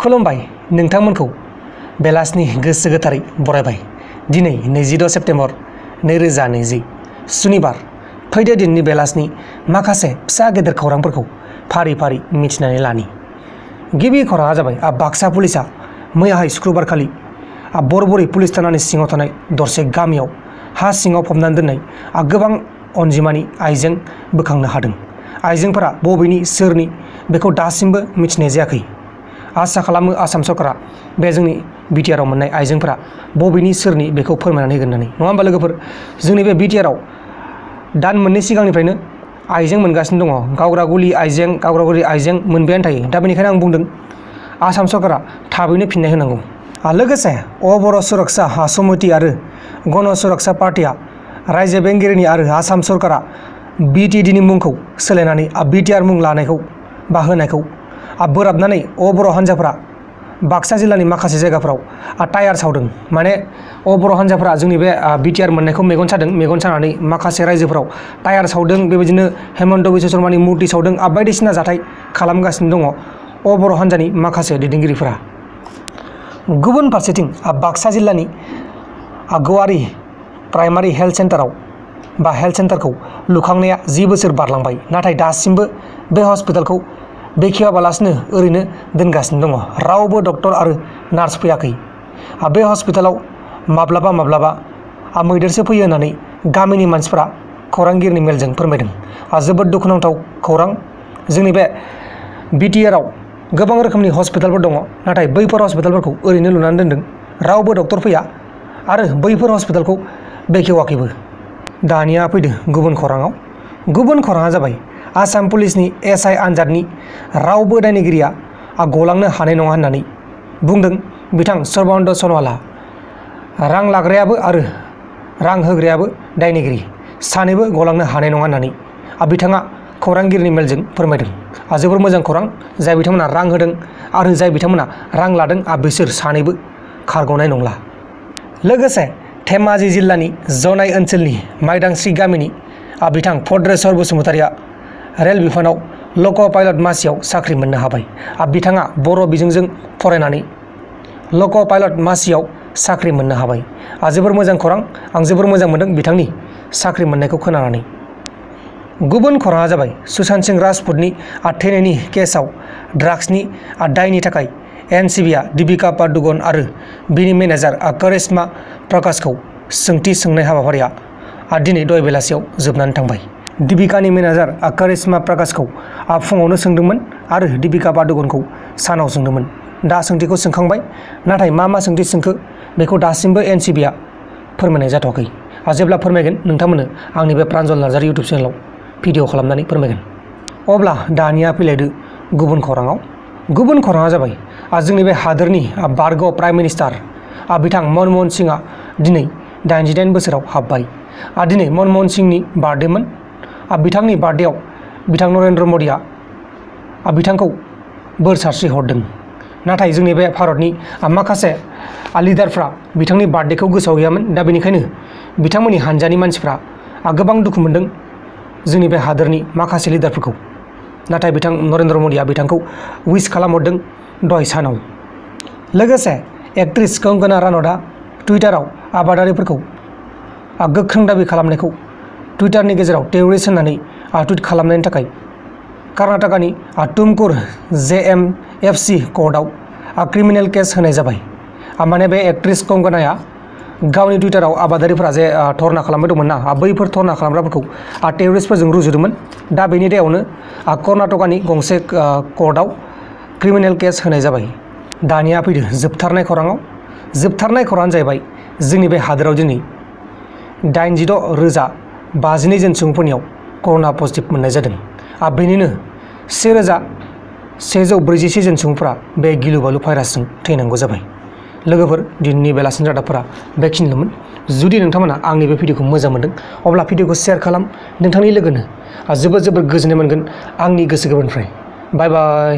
खुलुमबाय नोंथांमोनखौ बेलासिनि गोसो गोथारै बरायबाय। दिनै 26 सेप्तेम्बर 2020 सुनिबार फैदो दिननि बेलासिनि माखासे फिसा गेदेर खौरांफोरखौ फारि फारि मिथिनानै लानि। गिबि खौराङा जाबाय बाक्सा पुलिसा मैयाहाय शुक्रबारखालि बरबरी पुलिस थानानि सिङाव थानाय दरसे गामियाव हा सिङाव फबनानै दोननाय गोबां अनजिमानि आइजें बोखांनो हादों। आइजेंफोरा बबेनि सोरनि बेखौ दासिमबो मिथिनाय जायाखै। आसा खालामो आसाम सरकारा बे जोंनि बिटिआरआव मोननाय आइजेंफोरा बबेनि सोरनि बेखौ फोरमायनानै होगोन होननानै। नङा होमबा लोगोफोर, जोंनि बे बिटिआरआव दान मोननै सिगांनिफ्रायनो आइजें मोनगासिनो दङ। गावग्रा गुलि आइजें मोनबायानो थायो। दा बेनिखायनो आं बुंदों आसाम सरकारा थाबैनो फिननाय होनांगौ। लोगोसे बर' सुरक्षा समिति आरो गण सुरक्षा पार्टिया रायजो बेंगिरिनि आरो आसाम सरकारा बिटिएडिनि मुंखौ सोलायनानै बिटिआर मुं लानायखौ बा होनायखौ बोराबनानै बर' हान्जाफोरा बाक्सा जिल्लानि माखासे जायगाफोराव टायार सावदों। माने बर' हान्जाफोरा जोंनि बे बिटिआर मोननायखौ मेगन सादों। मेगन सानानै माखासे रायजोफोराव टायार सावदों। बेबायदिनो हेमन्त बिश्व शर्मानि मुर्ति सावदों। बायदिसिना जाथाय खालामगासिनो दङ बर' हान्जानि माखासे दैदेनगिरिफोरा। गुबुन फारसेथिं बाक्सा जिल्लानि गवारि प्राइमारि हेल्थ सेन्टाराव बा हेल्थ सेन्टारखौ लुखांनाया 10 बोसोर बारलांबाय, नाथाय दासिमबो बे हस्पिटालखौ बेखेवाबालासिनो ओरैनो दोनगासिनो दङ। रावबो डक्टर आरो नार्स फैयाखै। बे हस्पिटालाव माब्लाबा मैदेरसो फैयो होननानै गामिनि मानसिफोरा खौरांगिरिनि मेलजों फोरमायदों। जोबोद दुखुनांथाव खौरां। जोंनि बे बिटिआरआव गोबां रोखोमनि हस्पिटालफोर दङ, नाथाय बैफोर हस्पिटालफोरखौ ओरैनो लुनानै दोनदों। रावबो डक्टर फैया आरो बैफोर हस्पिटालखौ बेखेवाखैबो। दानिया फैदो गुबुन खौराङाव। गुबुन खौराङा जाबाय आसाम पुलिसनि SI आनजादनि रावबो दायनिगिरिया गलांनो हानाय नङा होननानै बुंदों बिथां सर्बानन्द सन'वालआ। रां लाग्रायाबो आरो रां होग्रायाबो दायनिगिरि, सानैबो गलांनो हानाय नङा होननानै बिथाङा खौरांगिरिनि मेलजों फोरमायदों। जोबोर मोजां खौरां। जाय बिथांमोना रां होदों आरो जाय बिथांमोना रां लादों बिसोर सानैबो खारग'नाय नंला। लोगोसे धेमाजि जिल्लानि जनाय ओनसोलनि माइदांस्रि गामिनि बिथां भद्रेश्वर बसुमतारिया रेल बिफानाव लक' पाइलट मासियाव साख्रि मोननो हाबाय। बिथाङा बर' बिजोंजों फरायनानै लक' पाइलट मासियाव साख्रि मोननो हाबाय। जोबोर मोजां खौरां। आं जोबोर मोजां मोनदों बिथांनि साख्रि मोननायखौ खोनानानै। गुबुन खौराङा जाबाय सुशान्त सिंह राजपुतनि थैनायनि केसआव ड्राग्सनि दायनि थाखाय NCBआ दीपिका पादुकण आरो बिनि मेनेजार करिश्मा प्रकाशखौ सोंथि सोंनाय हाबाफारिया दिनै दहाय बेलासियाव जोबनानै थांबाय। दीपिकानि मेनेजार करिश्मा प्रकाशखौ फुङावनो सोंदोंमोन आरो दीपिका पादुकणखौ सानाव सोंदोंमोन। दा सोंथिखौ सोंखांबाय, नाथाय मा सोंथि सोंखो बेखौ दासिमबो NCBआ फोरमायनाय जाथ'वाखै। जेब्ला फोरमायगोन नोंथांमोननो आंनि बे प्रान्जल नार्जारि इउटुब चेनेलाव भिडिअ खालामनानै फोरमायगोन। अब्ला दानिया फैलायदो गुबुन खौराङाव। गुबुन खौराङा जाबाय जोंनि बे हादोरनि बारग' प्राइम मिनिस्टार बिथां मनमोहन सिंहआ दिनै 88 बोसोराव हाबबाय। दिनै मनमोहन सिंहनि बार्थडेमोन। बिथांनि बार्थडेआव बिथां नरेन्द्र मदिया बिथांखौ बोर सारस्रि हरदों। नाथाय जोंनि बे भारतनि माखासे लिडारफ्रा बिथांनि बार्थडेखौ गोसोआव गैयामोन। दा बेनिखायनो बिथांमोननि हानजानि मानसिफ्रा गोबां दुखु मोनदों जोंनि बे हादोरनि माखासे लिडारफोरखौ। नाथाय बिथां नरेन्द्र मदिया बिथांखौ उइस खालामहरदों दहाय सानाव। लोगोसे एक्ट्रेस कंगना रानौतआ टुइटाराव आबादारिफोरखौ गोख्रों दाबि खालामनायखौ टुइटारनि गेजेराव टेररिस्ट होननानै टुइट खालामनायनि थाखाय कर्नाटकानि तुमकुर JMFC कर्टआव क्रिमिनेल केस होनाय जाबाय। माने बे एक्ट्रेस कंगनाया गावनि टुइटाराव आबादारिफोरा जे धरना खालामबाय दंमोन ना, बैफोर धरना खालामग्राफोरखौ टेररिस्टफोरजों रुजुदोंमोन। दा बेनि दायावनो कर्नाटकानि गंसे कर्टआव क्रिमिनेल केस होनाय जाबाय। दानिया फैदो जोबथारनाय खौराङाव। जोबथारनाय खौराङानो जाहैबाय जोंनि बे हादोराव दिनै 86,052 जन सुबुंफोरनियाव कर'ना पजिटिभ मोननाय जादों। बेनिनो 1,146 जन सुबुंफोरा बे गिलु बालु भाइरासजों थैनांगौ जाबाय। लोगोफोर, दिनैनि बेलासिनि रादाबफोरा बेखिनिल'मोन। जुदि नोंथांमोना आंनि बे भिडिअखौ मोजां मोनदों अब्ला भिडिअखौ शेयार खालाम। नोंथांनि लोगोनो जोबोद गोजोननाय मोनगोन आंनि गोसो गोरबोनिफ्राय। बाय बाय।